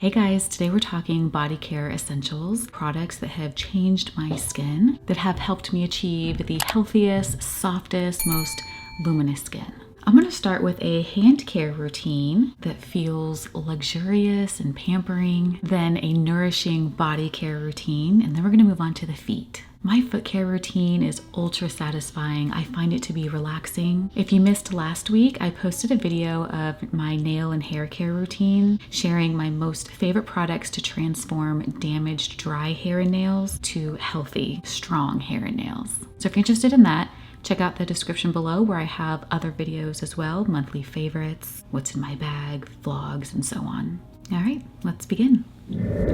Hey guys, today we're talking body care essentials, products that have changed my skin, that have helped me achieve the healthiest, softest, most luminous skin. I'm gonna start with a hand care routine that feels luxurious and pampering, then a nourishing body care routine, and then we're gonna move on to the feet. My foot care routine is ultra satisfying. I find it to be relaxing. If you missed last week, I posted a video of my nail and hair care routine, sharing my most favorite products to transform damaged dry hair and nails to healthy, strong hair and nails. So if you're interested in that, check out the description below where I have other videos as well, monthly favorites, what's in my bag, vlogs, and so on. All right, let's begin.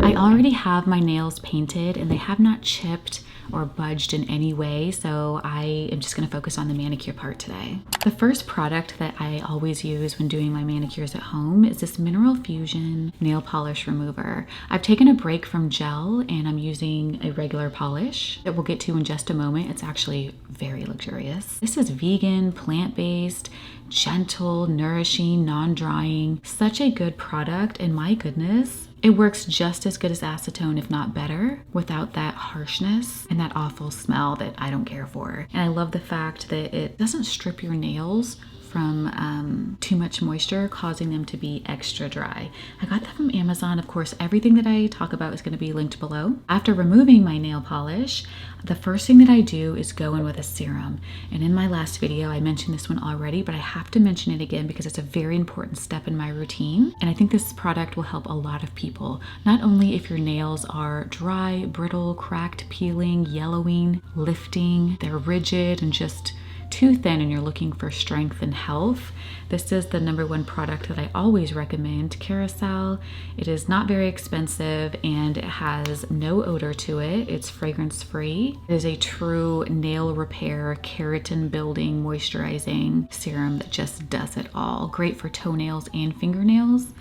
I already have my nails painted and they have not chipped or budged in any way, so I am just gonna focus on the manicure part today. The first product that I always use when doing my manicures at home is this Mineral Fusion nail polish remover. I've taken a break from gel and I'm using a regular polish that we'll get to in just a moment. It's actually very luxurious. This is vegan, plant-based, gentle, nourishing, non-drying. Such a good product, and my goodness, it works just as good as acetone, if not better, without that harshness and that awful smell that I don't care for. And I love the fact that it doesn't strip your nails from too much moisture, causing them to be extra dry. I got that from Amazon. Of course, everything that I talk about is going to be linked below. After removing my nail polish, the first thing that I do is go in with a serum. And in my last video, I mentioned this one already, but I have to mention it again because it's a very important step in my routine. And I think this product will help a lot of people. Not only if your nails are dry, brittle, cracked, peeling, yellowing, lifting, they're rigid and just too thin and you're looking for strength and health. This is the #1 product that I always recommend, Carousel. It is not very expensive and it has no odor to it. It's fragrance free. It is a true nail repair, keratin building, moisturizing serum that just does it all. Great for toenails and fingernails.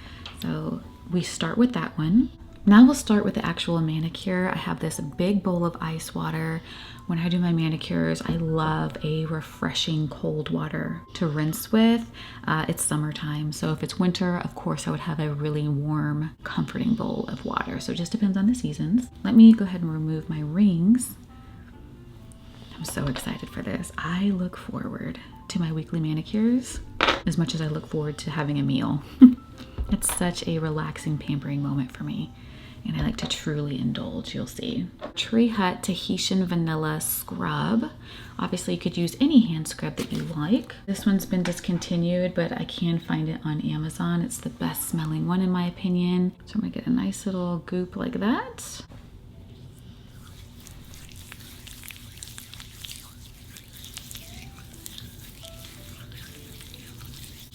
So we start with that one. Now we'll start with the actual manicure. I have this big bowl of ice water. When I do my manicures, I love a refreshing cold water to rinse with. It's summertime, so if it's winter, of course I would have a really warm, comforting bowl of water. So it just depends on the seasons. Let me go ahead and remove my rings. I'm so excited for this. I look forward to my weekly manicures as much as I look forward to having a meal. It's such a relaxing, pampering moment for me. And I like to truly indulge, you'll see. Tree Hut Tahitian Vanilla Scrub. Obviously you could use any hand scrub that you like. This one's been discontinued, but I can find it on Amazon. It's the best smelling one in my opinion. So I'm gonna get a nice little goop like that.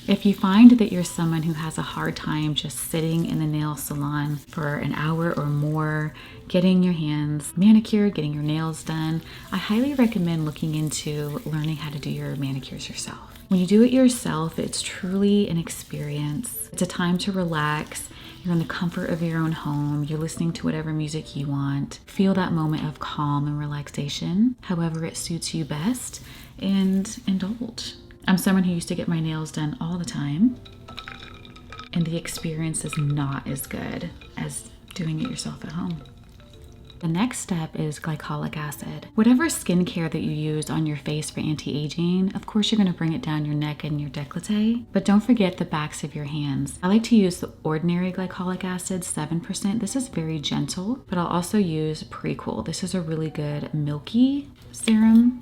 If you find that you're someone who has a hard time just sitting in the nail salon for an hour or more, getting your hands manicured, getting your nails done, I highly recommend looking into learning how to do your manicures yourself. When you do it yourself, it's truly an experience. It's a time to relax. You're in the comfort of your own home. You're listening to whatever music you want. Feel that moment of calm and relaxation, however it suits you best, and indulge. I'm someone who used to get my nails done all the time, and the experience is not as good as doing it yourself at home. The next step is glycolic acid. Whatever skincare that you use on your face for anti-aging, of course you're gonna bring it down your neck and your décolleté, but don't forget the backs of your hands. I like to use the ordinary glycolic acid, 7%. This is very gentle, but I'll also use Prequel. This is a really good milky serum.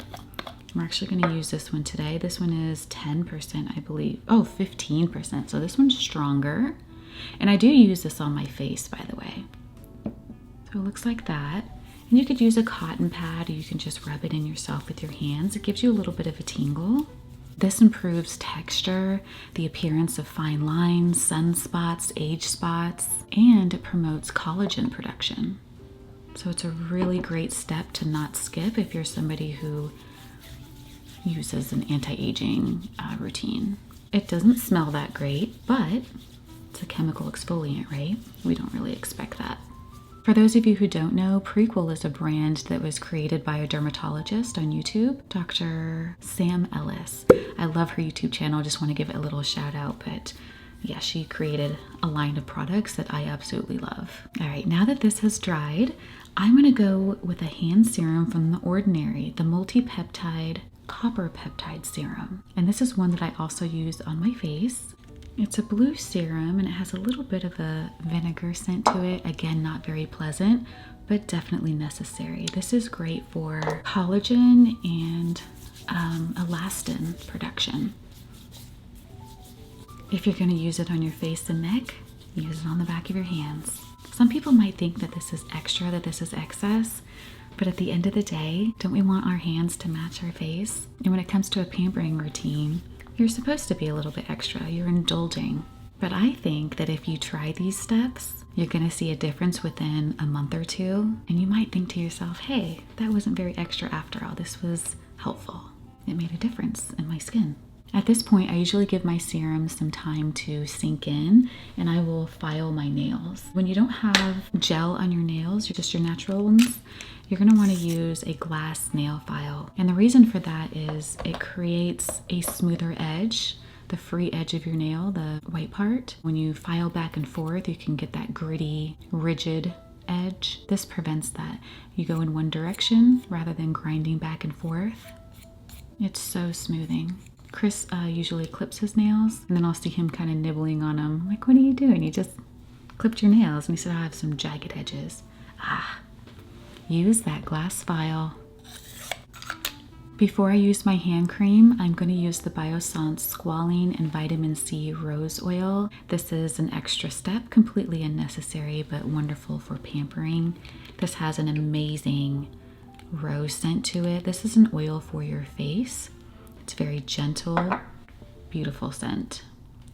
We're actually going to use this one today. This one is 10%, I believe. Oh, 15%. So this one's stronger. And I do use this on my face, by the way. So it looks like that. And you could use a cotton pad, or you can just rub it in yourself with your hands. It gives you a little bit of a tingle. This improves texture, the appearance of fine lines, sunspots, age spots, and it promotes collagen production. So it's a really great step to not skip if you're somebody who uses an anti-aging routine. It doesn't smell that great, but it's a chemical exfoliant, right? We don't really expect that. For those of you who don't know, Prequel is a brand that was created by a dermatologist on YouTube, Dr. Sam Ellis. I love her YouTube channel. Just want to give it a little shout out, but Yeah, she created a line of products that I absolutely love. All right, now that this has dried, I'm gonna go with a hand serum from The Ordinary, the multi-peptide copper peptide serum. And this is one that I also use on my face. It's a blue serum and it has a little bit of a vinegar scent to it. Again, not very pleasant, but definitely necessary. This is great for collagen and elastin production. If you're going to use it on your face and neck, use it on the back of your hands. Some people might think that this is extra, that this is excess, but at the end of the day, don't we want our hands to match our face? And when it comes to a pampering routine, you're supposed to be a little bit extra. You're indulging. But I think that if you try these steps, you're going to see a difference within a month or two. And you might think to yourself, hey, that wasn't very extra after all. This was helpful. It made a difference in my skin. At this point, I usually give my serum some time to sink in, and I will file my nails. When you don't have gel on your nails, just your natural ones, you're gonna wanna use a glass nail file. And the reason for that is it creates a smoother edge, the free edge of your nail, the white part. When you file back and forth, you can get that gritty, rigid edge. This prevents that. You go in one direction rather than grinding back and forth. It's so smoothing. Chris usually clips his nails, and then I'll see him kind of nibbling on them. I'm like, what are you doing? You just clipped your nails. And he said, I have some jagged edges. Use that glass file. Before I use my hand cream, I'm going to use the Biossance Squalene and Vitamin C Rose Oil. This is an extra step, completely unnecessary, but wonderful for pampering. This has an amazing rose scent to it. This is an oil for your face. It's very gentle, beautiful scent.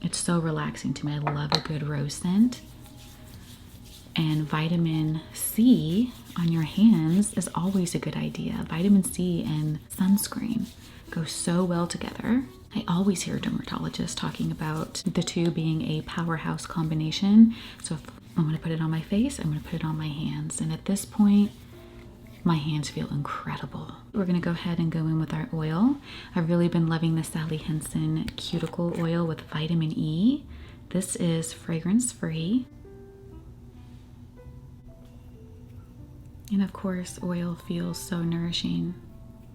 It's so relaxing to me. I love a good rose scent. And vitamin C on your hands is always a good idea. Vitamin C and sunscreen go so well together. I always hear dermatologists talking about the two being a powerhouse combination. So if I'm gonna put it on my face, I'm gonna put it on my hands. And at this point, my hands feel incredible. We're gonna go ahead and go in with our oil. I've really been loving the Sally Hansen Cuticle Oil with vitamin E. This is fragrance-free. And of course, oil feels so nourishing.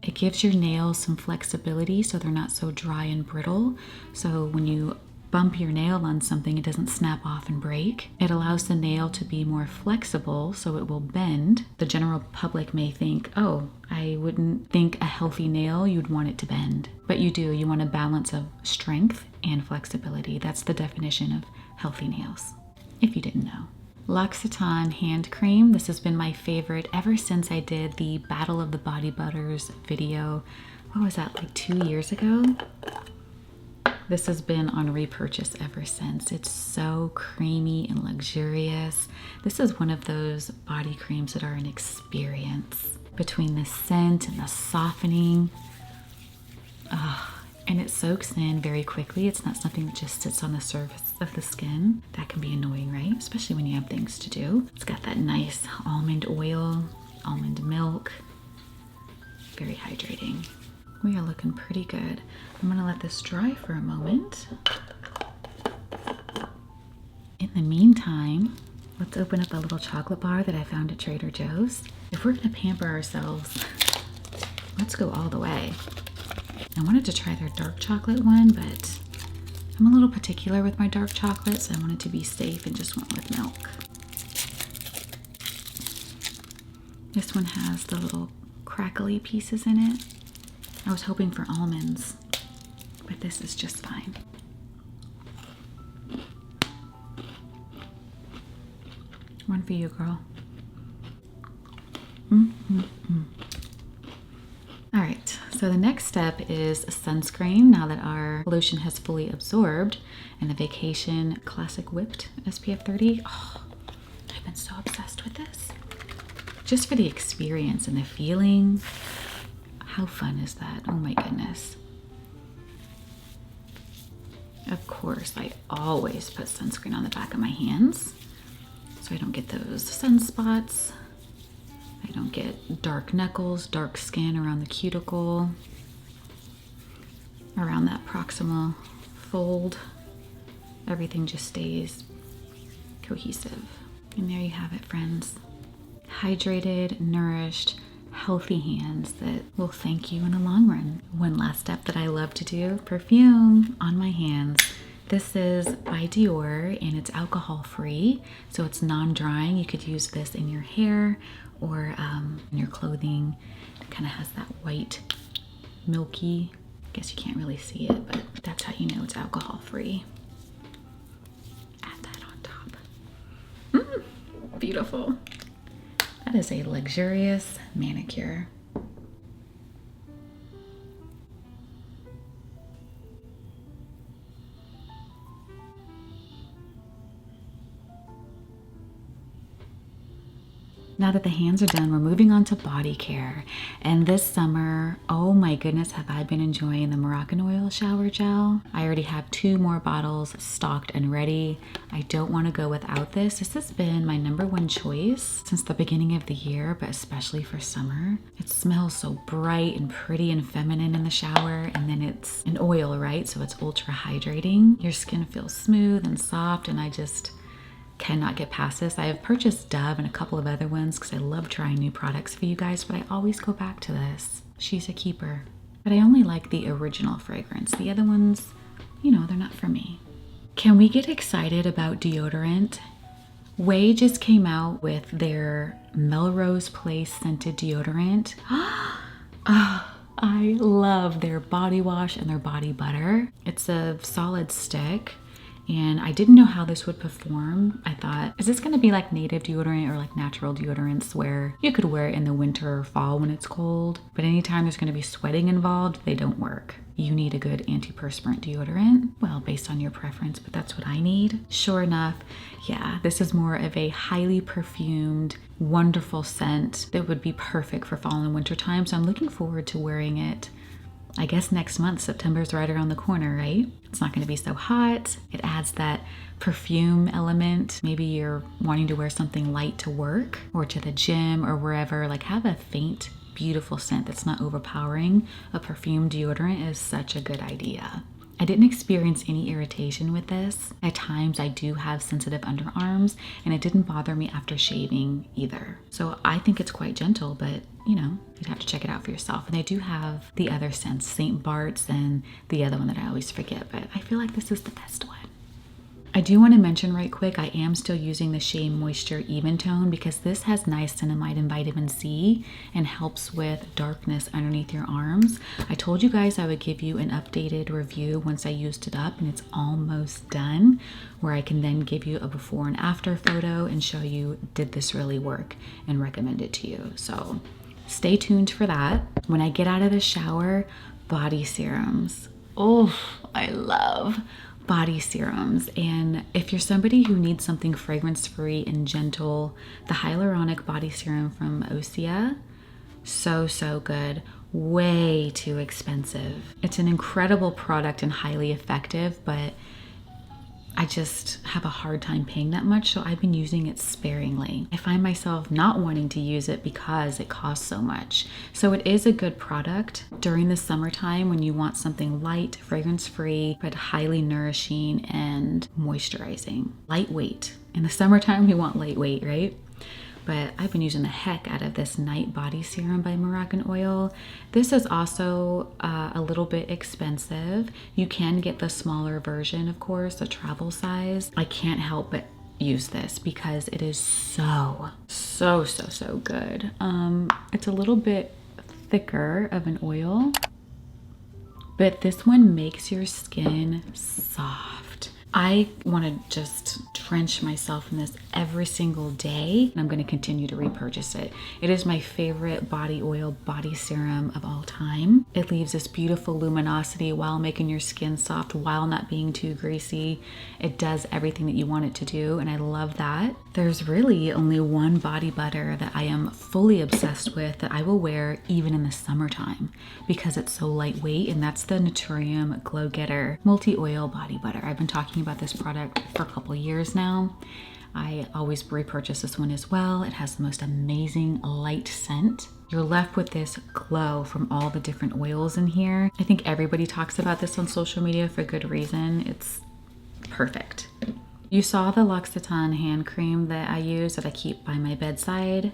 It gives your nails some flexibility so they're not so dry and brittle. So when you bump your nail on something, it doesn't snap off and break. It allows the nail to be more flexible so it will bend. The general public may think, oh, I wouldn't think a healthy nail, you'd want it to bend. But you do, you want a balance of strength and flexibility. That's the definition of healthy nails, if you didn't know. L'Occitane hand cream. This has been my favorite ever since I did the Battle of the Body Butters video. What was that, like 2 years ago? This has been on repurchase ever since. It's so creamy and luxurious. This is one of those body creams that are an experience. Between the scent and the softening. And it soaks in very quickly. It's not something that just sits on the surface of the skin. That can be annoying, right? Especially when you have things to do. It's got that nice almond oil, almond milk. Very hydrating. We are looking pretty good. I'm gonna let this dry for a moment. In the meantime, let's open up a little chocolate bar that I found at Trader Joe's. If we're gonna pamper ourselves, let's go all the way. I wanted to try their dark chocolate one, but I'm a little particular with my dark chocolate, so I wanted to be safe and just went with milk. This one has the little crackly pieces in it. I was hoping for almonds, but this is just fine. One for you, girl. All right, so the next step is sunscreen. Now that our lotion has fully absorbed, and the Vacation Classic Whipped SPF 30. Oh, I've been so obsessed with this. Just for the experience and the feeling. How fun is that? Oh my goodness. Of course, I always put sunscreen on the back of my hands so I don't get those sunspots. I don't get dark knuckles, dark skin around the cuticle, around that proximal fold everything just stays cohesive. And there you have it, friends. Hydrated, nourished, healthy hands that will thank you in the long run. One last step that I love to do, perfume on my hands. This is by Dior and it's alcohol free, so it's non-drying. You could use this in your hair or in your clothing. It kind of has that white, milky, I guess you can't really see it, but that's how you know it's alcohol free. Add that on top. Beautiful. That is a luxurious manicure. Now that the hands are done, we're moving on to body care. And this summer, oh my goodness, have I been enjoying the Moroccan oil shower gel. I already have 2 more bottles stocked and ready. I don't want to go without this. This has been my #1 choice since the beginning of the year, but especially for summer. It smells so bright and pretty and feminine in the shower, and then it's an oil, right? So it's ultra hydrating. Your skin feels smooth and soft, and I just cannot get past this. I have purchased Dove and a couple of other ones because I love trying new products for you guys, but I always go back to this. She's a keeper. But I only like the original fragrance. The other ones, you know, they're not for me. Can we get excited about deodorant? Ouai just came out with their Melrose Place scented deodorant. I love their body wash and their body butter. It's a solid stick. And I didn't know how this would perform. I thought, is this gonna be like native deodorant or like natural deodorants where you could wear it in the winter or fall when it's cold, but anytime there's gonna be sweating involved, they don't work. You need a good antiperspirant deodorant. Well, based on your preference, but that's what I need. Sure enough, yeah, this is more of a highly perfumed, wonderful scent that would be perfect for fall and winter time. So I'm looking forward to wearing it, I guess next month. September's right around the corner, right? It's not gonna be so hot. It adds that perfume element. Maybe you're wanting to wear something light to work or to the gym or wherever, like have a faint, beautiful scent that's not overpowering. A perfume deodorant is such a good idea. I didn't experience any irritation with this. At times I do have sensitive underarms and it didn't bother me after shaving either. So I think it's quite gentle, but you know, you'd have to check it out for yourself. And they do have the other scents, St. Bart's and the other one that I always forget, but I feel like this is the best one. I do want to mention right quick, I am still using the Shea Moisture Even Tone because this has niacinamide and vitamin C and helps with darkness underneath your arms. I told you guys I would give you an updated review once I used it up, and it's almost done, where I can then give you a before and after photo and show you, did this really work, and recommend it to you. So stay tuned for that. When I get out of the shower, body serums. Oh, I love body serums. And if you're somebody who needs something fragrance-free and gentle, the hyaluronic body serum from Osea, so good. Way too expensive. It's an incredible product and highly effective, but I just have a hard time paying that much, so I've been using it sparingly. I find myself not wanting to use it because it costs so much. So it is a good product during the summertime when you want something light, fragrance-free, but highly nourishing and moisturizing. Lightweight. In the summertime, we want lightweight, right? But I've been using the heck out of this Night Body Serum by Moroccan Oil. This is also a little bit expensive. You can get the smaller version, of course, the travel size. I can't help but use this because it is so good. It's a little bit thicker of an oil, but this one makes your skin soft. I want to just drench myself in this every single day, and I'm going to continue to repurchase it. It is my favorite body oil body serum of all time. It leaves this beautiful luminosity while making your skin soft, while not being too greasy. It does everything that you want it to do, and I love that. There's really only one body butter that I am fully obsessed with that I will wear even in the summertime because it's so lightweight, and that's the Naturium Glow Getter Multi-Oil Body Butter. I've been talking about this product for a couple of years now. I always repurchase this one as well. It has the most amazing light scent. You're left with this glow from all the different oils in here. I think everybody talks about this on social media for good reason. It's perfect. You saw the L'Occitane hand cream that I use that I keep by my bedside.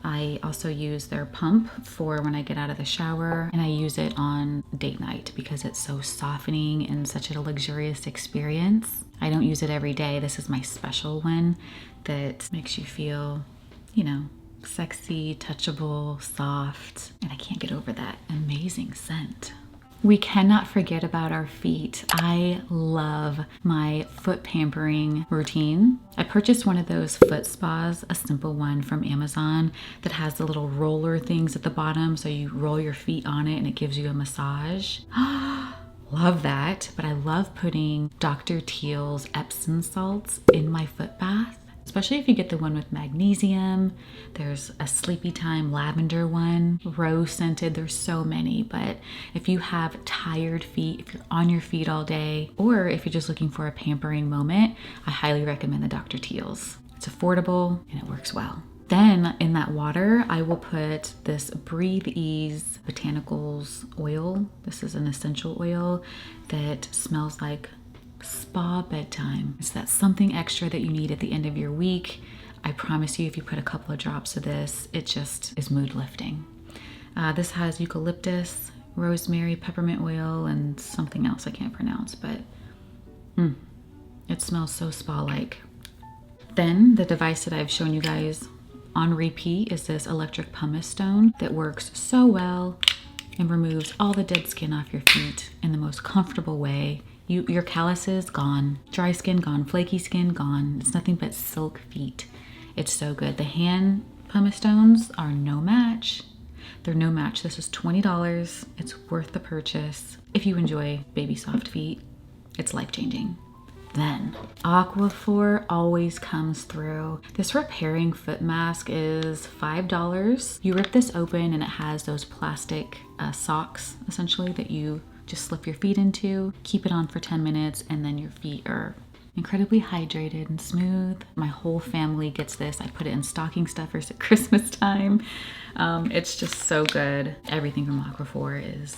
I also use their pump for when I get out of the shower, and I use it on date night because it's so softening and such a luxurious experience. I don't use it every day. This is my special one that makes you feel, you know, sexy, touchable, soft, and I can't get over that amazing scent. We cannot forget about our feet. I love my foot pampering routine. I purchased one of those foot spas, a simple one from Amazon that has the little roller things at the bottom, so you roll your feet on it and it gives you a massage. Love that, but I love putting Dr. Teal's Epsom salts in my foot bath. Especially if you get the one with magnesium. There's a sleepy time lavender one, rose scented. There's so many, but if you have tired feet, if you're on your feet all day, or if you're just looking for a pampering moment, I highly recommend the Dr. Teal's. It's affordable and it works well. Then in that water, I will put this Breathe Ease Botanicals oil. This is an essential oil that smells like spa bedtime. It's that something extra that you need at the end of your week. I promise you, if you put a couple of drops of this, it just is mood lifting. This has eucalyptus, rosemary, peppermint oil, and something else I can't pronounce, but it smells so spa-like. Then the device that I've shown you guys on repeat is this electric pumice stone that works so well and removes all the dead skin off your feet in the most comfortable way. Your calluses gone, dry skin gone, flaky skin gone. It's nothing but silk feet. It's so good. The hand pumice stones are no match. They're no match. This is $20. It's worth the purchase. If you enjoy baby soft feet, it's life-changing. Then Aquaphor always comes through. This repairing foot mask is $5. You rip this open and it has those plastic socks essentially that you just slip your feet into, keep it on for 10 minutes, and then your feet are incredibly hydrated and smooth. My whole family gets this. I put it in stocking stuffers at Christmas time. It's just so good. Everything from Aquaphor is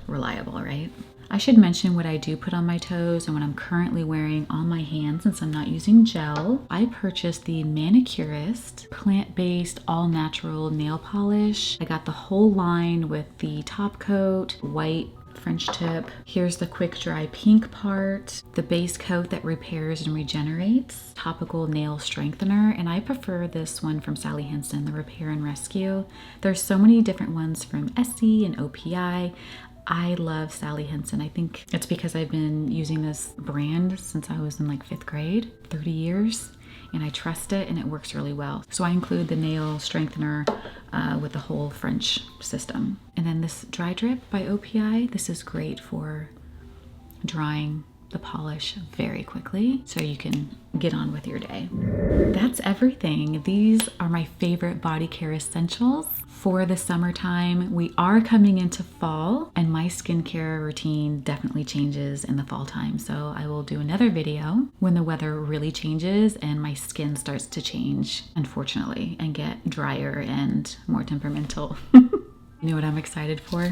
reliable, right? I should mention what I do put on my toes and what I'm currently wearing on my hands since I'm not using gel. I purchased the Manicurist plant-based all-natural nail polish. I got the whole line with the top coat, white French tip. Here's the quick dry pink part, the base coat that repairs and regenerates, topical nail strengthener, and I prefer this one from Sally Hansen, the Repair and Rescue. There's so many different ones from Essie and OPI. I love Sally Hansen. I think it's because I've been using this brand since I was in like 5th grade, 30 years, and I trust it and it works really well. So I include the nail strengthener with the whole French system. And then this dry drip by OPI, this is great for drying the polish very quickly so you can get on with your day. That's everything. These are my favorite body care essentials for the summertime. We are coming into fall and my skincare routine definitely changes in the fall time. So I will do another video when the weather really changes and my skin starts to change, unfortunately, and get drier and more temperamental. You know what I'm excited for?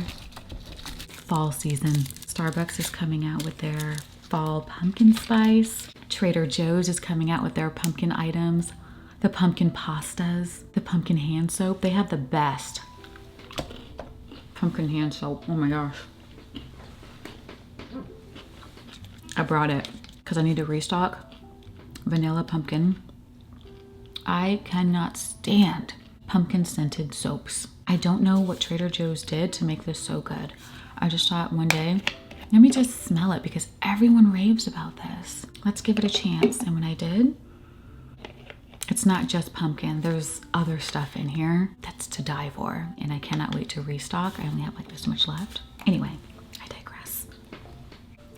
Fall season. Starbucks is coming out with their fall pumpkin spice. Trader Joe's is coming out with their pumpkin items. The pumpkin pastas, the pumpkin hand soap. They have the best pumpkin hand soap. Oh my gosh. I brought it because I need to restock vanilla pumpkin. I cannot stand pumpkin scented soaps. I don't know what Trader Joe's did to make this so good. I just thought one day, let me just smell it because everyone raves about this. Let's give it a chance. And when I did, it's not just pumpkin. There's other stuff in here that's to die for. And I cannot wait to restock. I only have like this much left. Anyway, I digress.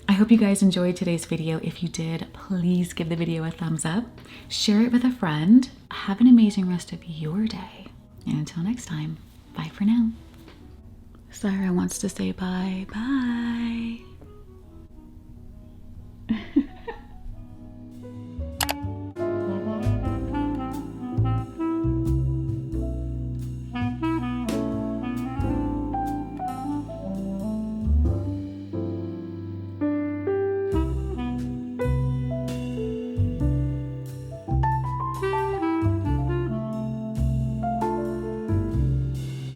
I hope you guys enjoyed today's video. If you did, please give the video a thumbs up. Share it with a friend. Have an amazing rest of your day. And until next time, bye for now. Sarah wants to say bye. Bye.